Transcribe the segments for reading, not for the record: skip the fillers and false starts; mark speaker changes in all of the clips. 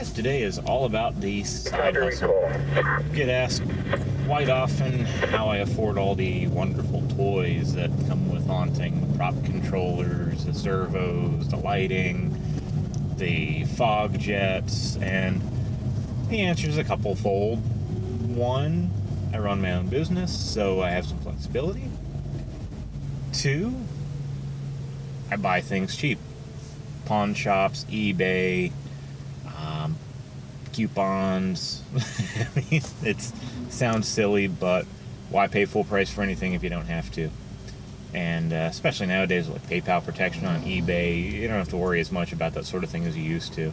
Speaker 1: podcast today is all about the side hustle. I get asked quite often how I afford all the wonderful toys that come with haunting, the prop controllers, the servos, the lighting, the fog jets, and the answer is a couple-fold. One, I run my own business, so I have some flexibility. Two, I buy things cheap. Pawn shops, eBay, coupons. I mean, it sounds silly, but why pay full price for anything if you don't have to? And especially nowadays with PayPal protection on eBay, you don't have to worry as much about that sort of thing as you used to.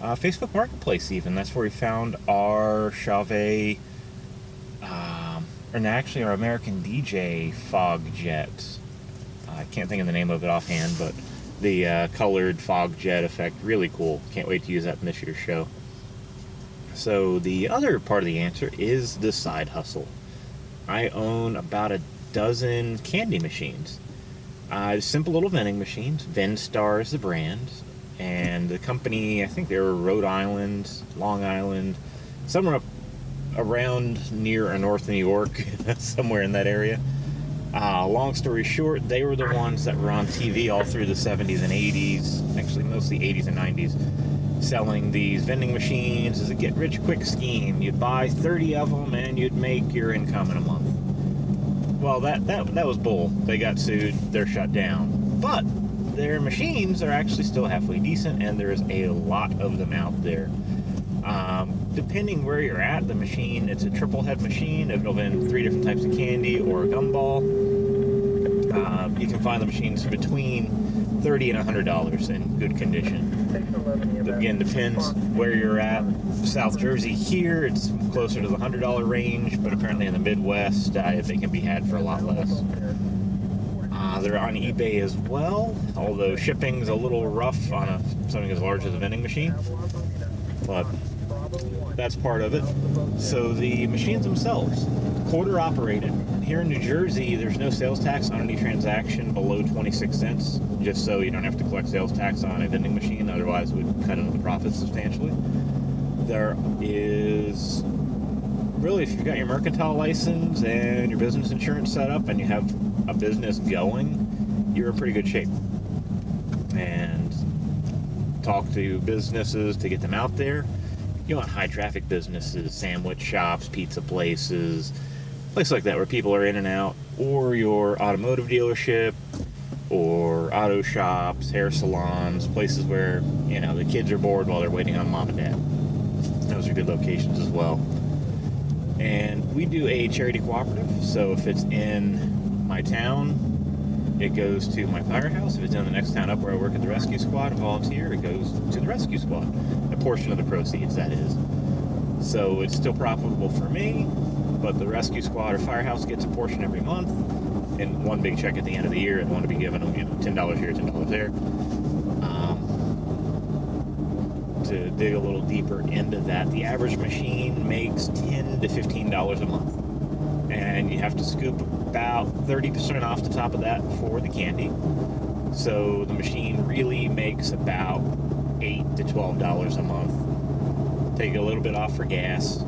Speaker 1: Facebook Marketplace even, that's where we found our Chauvet, our American DJ fog jet. I can't think of the name of it offhand, but the colored fog jet effect, really cool. Can't wait to use that in this year's show. So the other part of the answer is the side hustle. I own about a dozen candy machines. Simple little vending machines. Vendstar is the brand. And the company, I think they were Rhode Island, Long Island, somewhere up around near or north of New York, somewhere in that area. Long story short, they were the ones that were on TV all through the 70s and 80s, actually mostly 80s and 90s, selling these vending machines as a get-rich-quick scheme. You'd buy 30 of them and you'd make your income in a month. Well, that was bull. They got sued. They're shut down. But their machines are actually still halfway decent, and there's a lot of them out there. Depending where you're at, the machine, it's a triple head machine. It'll vend 3 different types of candy or a gumball. You can find the machines between $30 and $100 in good condition. Again, depends where you're at. South Jersey here, it's closer to the $100 range, but apparently in the Midwest, they can be had for a lot less. They're on eBay as well, although shipping's a little rough on something as large as a vending machine. But that's part of it. So the machines themselves, quarter operated. Here in New Jersey, there's no sales tax on any transaction below 26 cents, just so you don't have to collect sales tax on a vending machine, otherwise it would cut into the profits substantially. There is, really, if you've got your mercantile license and your business insurance set up and you have a business going, you're in pretty good shape. And talk to businesses to get them out there. You want high traffic businesses, sandwich shops, pizza places, places like that where people are in and out, or your automotive dealership, or auto shops, hair salons, places where, the kids are bored while they're waiting on mom and dad. Those are good locations as well. And we do a charity cooperative, so if it's in my town, it goes to my firehouse. If it's in the next town up where I work at the rescue squad and volunteer, it goes to the rescue squad. A portion of the proceeds, that is. So it's still profitable for me, but the rescue squad or firehouse gets a portion every month, and one big check at the end of the year, and want to be given them, $10 here, $10 there. To dig a little deeper into that, the average machine makes $10 to $15 a month, and you have to scoop about 30% off the top of that for the candy. So the machine really makes about $8 to $12 a month. Take a little bit off for gas,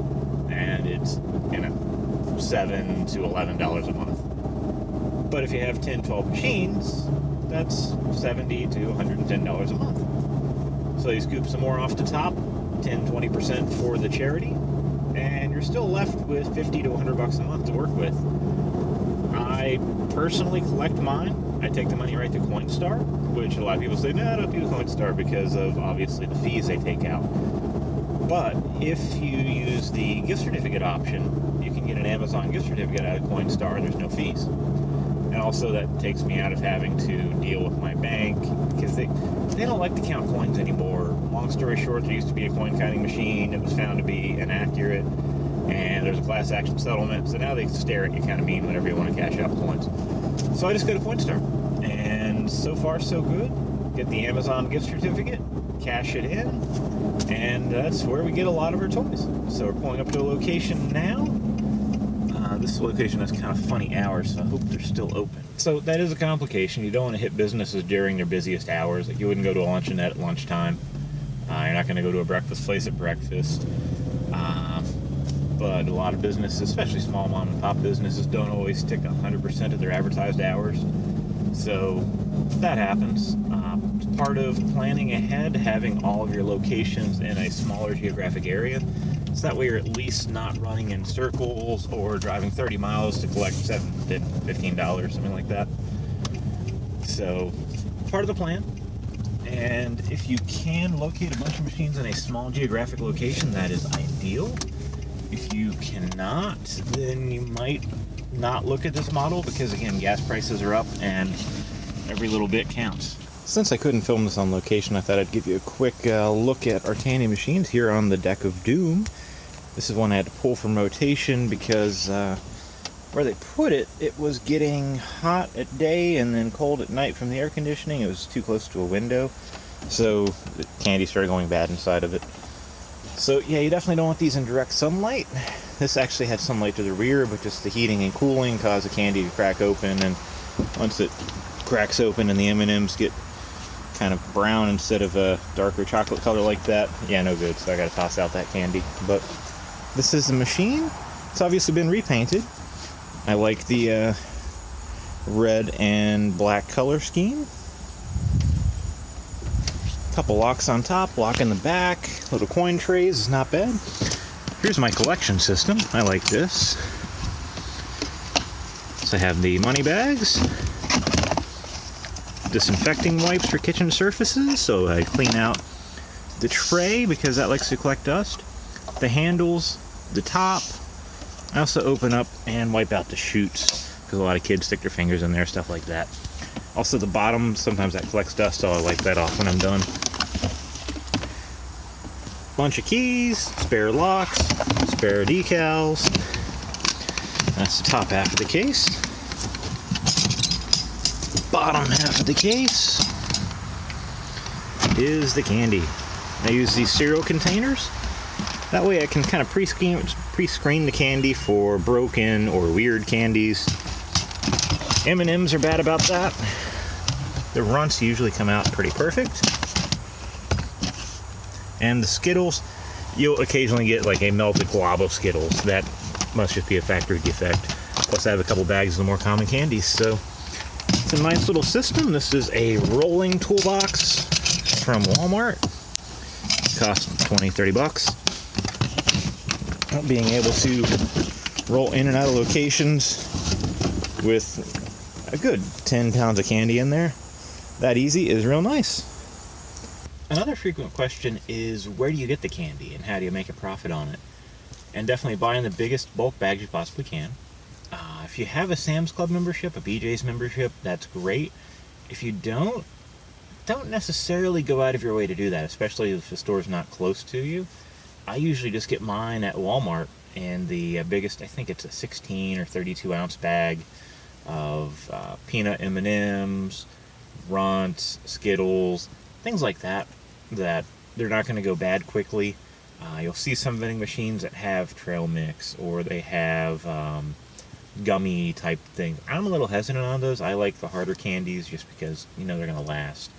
Speaker 1: and it's $7 to $11 a month. But if you have 10, 12 machines, that's $70 to $110 a month. So you scoop some more off the top, 10, 20% for the charity, and you're still left with $50 to $100 a month to work with. I personally collect mine. I take the money right to Coinstar, which a lot of people say, no, don't do Coinstar because of, obviously, the fees they take out. But if you use the gift certificate option, you can get an Amazon gift certificate out of Coinstar and there's no fees. And also that takes me out of having to deal with my bank because they don't like to count coins anymore. Long story short, there used to be a coin counting machine. It was found to be inaccurate, and there's a class action settlement. So now they stare at you kind of mean whenever you want to cash out coins. So I just go to Coinstar, and so far so good. Get the Amazon gift certificate, cash it in, and that's where we get a lot of our toys. So we're pulling up to a location now. This location has kind of funny hours, so I hope they're still open. So that is a complication. You don't want to hit businesses during their busiest hours. Like you wouldn't go to a luncheonette at lunchtime. You're not going to go to a breakfast place at breakfast. But a lot of businesses, especially small mom and pop businesses, don't always stick 100% of their advertised hours. So that happens. It's part of planning ahead, having all of your locations in a smaller geographic area. So that way you're at least not running in circles or driving 30 miles to collect $15, something like that. So part of the plan. And if you can locate a bunch of machines in a small geographic location, that is ideal. If you cannot, then you might not look at this model because, again, gas prices are up and every little bit counts. Since I couldn't film this on location, I thought I'd give you a quick look at our candy machines here on the deck of doom. This is one I had to pull from rotation because where they put it, it was getting hot at day and then cold at night from the air conditioning. It was too close to a window, so the candy started going bad inside of it. So yeah, you definitely don't want these in direct sunlight. This actually had sunlight to the rear, but just the heating and cooling caused the candy to crack open, and once it cracks open and the M&Ms get kind of brown instead of a darker chocolate color like that, yeah, no good, so I gotta toss out that candy. But this is the machine. It's obviously been repainted. I like the red and black color scheme. Couple locks on top, lock in the back, little coin trays is not bad. Here's my collection system. I like this. So I have the money bags, disinfecting wipes for kitchen surfaces, so I clean out the tray because that likes to collect dust, the handles, the top. I also open up and wipe out the chutes because a lot of kids stick their fingers in there, stuff like that. Also the bottom, sometimes that collects dust, so I wipe that off when I'm done. Bunch of keys, spare locks, spare decals. That's the top half of the case. Bottom half of the case is the candy. I use these cereal containers. That way I can kind of pre-screen the candy for broken or weird candies. M&Ms are bad about that. The runts usually come out pretty perfect. And the Skittles, you'll occasionally get like a melted glob of Skittles. That must just be a factory defect. Plus I have a couple bags of the more common candies, so it's a nice little system. This is a rolling toolbox from Walmart. It costs $20-30. Being able to roll in and out of locations with a good 10 pounds of candy in there, that easy, is real nice. Another frequent question is, where do you get the candy and how do you make a profit on it? And definitely buying the biggest bulk bags you possibly can. If you have a Sam's Club membership, a BJ's membership, that's great. If you don't necessarily go out of your way to do that, especially if the store's not close to you. I usually just get mine at Walmart, and the biggest, I think it's a 16 or 32 ounce bag of peanut M&Ms, Runts, Skittles, things like that, that they're not going to go bad quickly. You'll see some vending machines that have trail mix, or they have gummy type things. I'm a little hesitant on those. I like the harder candies just because, you know, they're going to last.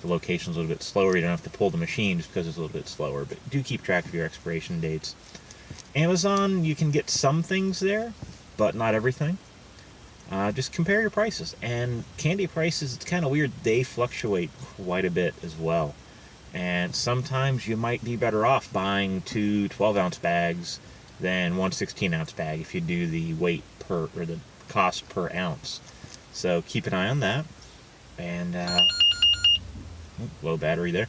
Speaker 1: The location's a little bit slower. You don't have to pull the machine just because it's a little bit slower, but do keep track of your expiration dates. Amazon, you can get some things there, but not everything. Just compare your prices. And candy prices, it's kind of weird. They fluctuate quite a bit as well. And sometimes you might be better off buying 2 12-ounce bags than one 16-ounce bag if you do the weight per, or the cost per ounce. So keep an eye on that. And low battery there.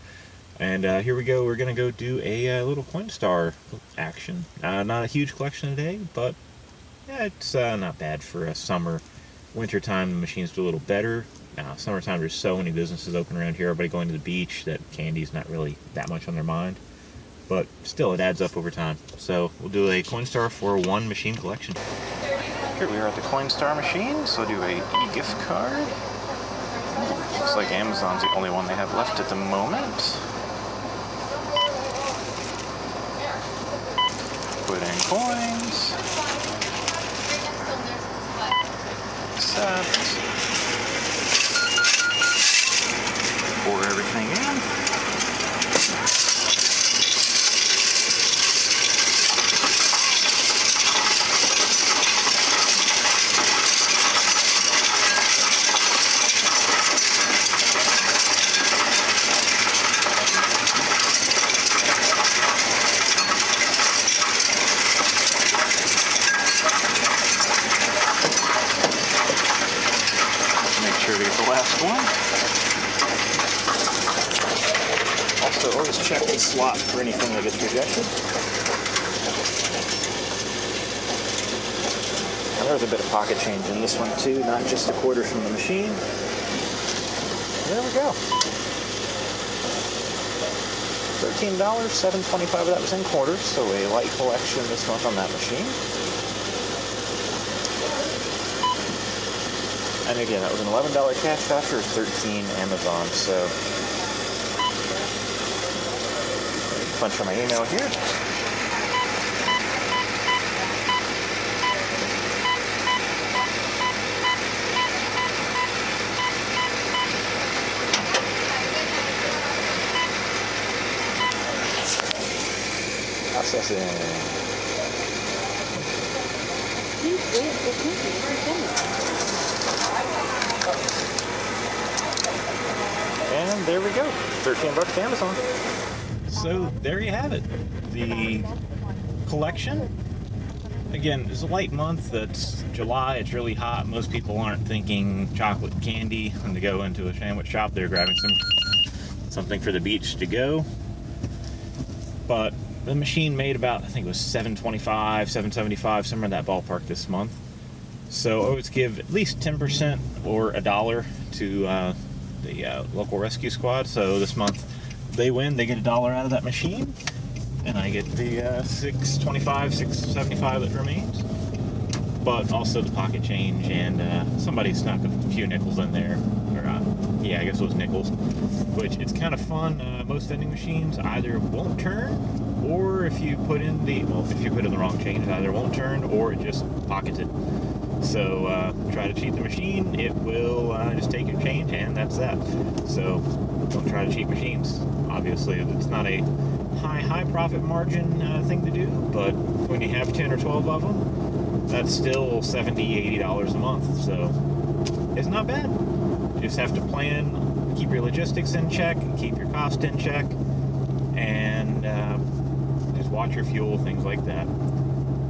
Speaker 1: And here we go. We're going to go do a little Coinstar action. Not a huge collection today, but yeah, it's not bad for a summer. Wintertime, the machines do a little better. Summertime, there's so many businesses open around here. Everybody going to the beach that candy's not really that much on their mind. But still, it adds up over time. So we'll do a Coinstar for one machine collection. Here we are at the Coinstar machine. So we'll do a e-gift card. Looks like Amazon's the only one they have left at the moment. Put in coins. Accept. Pour everything in. sure to get the last one. Also, always check the slot for anything that gets rejected. And there's a bit of pocket change in this one too, not just the quarters from the machine. There we go. $13, $7.25 of that was in quarters, so a light collection this month on that machine. And again, that was an $11 cash voucher, $13 Amazon, so punch on my email here. Processing. And there we go, $13 to Amazon. So there you have it, the collection. Again, it's a light month. It's July, it's really hot. Most people aren't thinking chocolate candy when they go into a sandwich shop. They're grabbing something for the beach to go. But the machine made about, I think it was $7.25, $7.75, somewhere in that ballpark this month. So I always give at least 10% or $1 to the local rescue squad. So this month they win, they get $1 out of that machine, and I get the $6.25, $6.75 that remains. But also the pocket change, and somebody snuck a few nickels in there. Or, yeah, I guess it was nickels. Which, it's kind of fun. Most vending machines either won't turn, or if you put in the wrong change, it either won't turn or it just pockets it. So try to cheat the machine, it will just take your change, and that's that. So don't try to cheat machines. Obviously, it's not a high profit margin thing to do, but when you have 10 or 12 of them, that's still $70, $80 a month. So it's not bad. You just have to plan, keep your logistics in check, keep your cost in check, and just watch your fuel, things like that.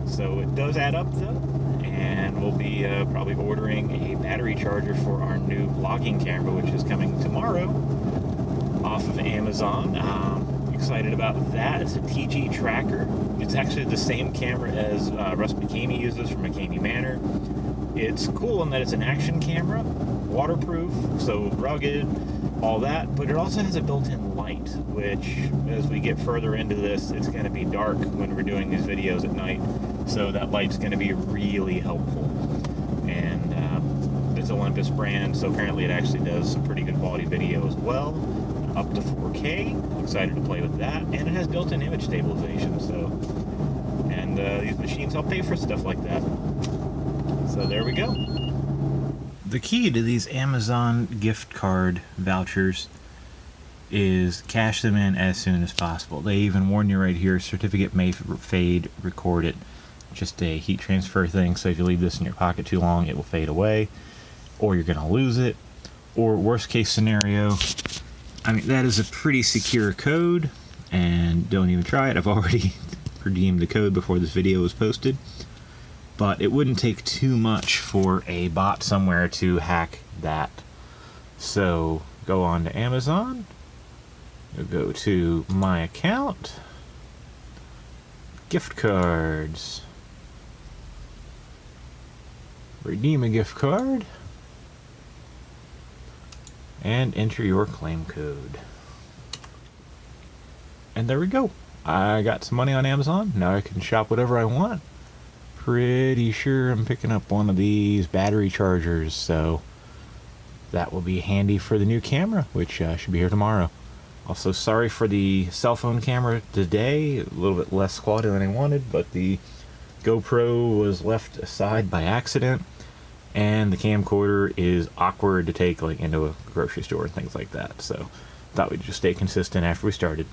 Speaker 1: So it does add up though. And we'll be probably ordering a battery charger for our new vlogging camera, which is coming tomorrow off of Amazon. Excited about that. It's a TG tracker. It's actually the same camera as Russ McCamey uses from McCamey Manor. It's cool in that it's an action camera, waterproof, so rugged, all that, but it also has a built-in light, which as we get further into this, it's going to be dark when we're doing these videos at night. So that light's going to be really helpful. And it's Olympus brand, so apparently it actually does some pretty good quality video as well, up to 4K. Excited to play with that. And it has built-in image stabilization, so, and these machines help pay for stuff like that. So there we go. The key to these Amazon gift card vouchers is cash them in as soon as possible. They even warn you right here, certificate may fade, record it. Just a heat transfer thing, so if you leave this in your pocket too long, it will fade away, or you're gonna lose it. Or worst case scenario, I mean, that is a pretty secure code, and don't even try it. I've already redeemed the code before this video was posted. But it wouldn't take too much for a bot somewhere to hack that. So go on to Amazon, go to my account, gift cards, redeem a gift card, and enter your claim code. And there we go. I got some money on Amazon. Now I can shop whatever I want. Pretty sure I'm picking up one of these battery chargers, so that will be handy for the new camera, which should be here tomorrow. Also, sorry for the cell phone camera today, a little bit less quality than I wanted, but the GoPro was left aside by accident, and the camcorder is awkward to take like into a grocery store and things like that, so thought we'd just stay consistent after we started.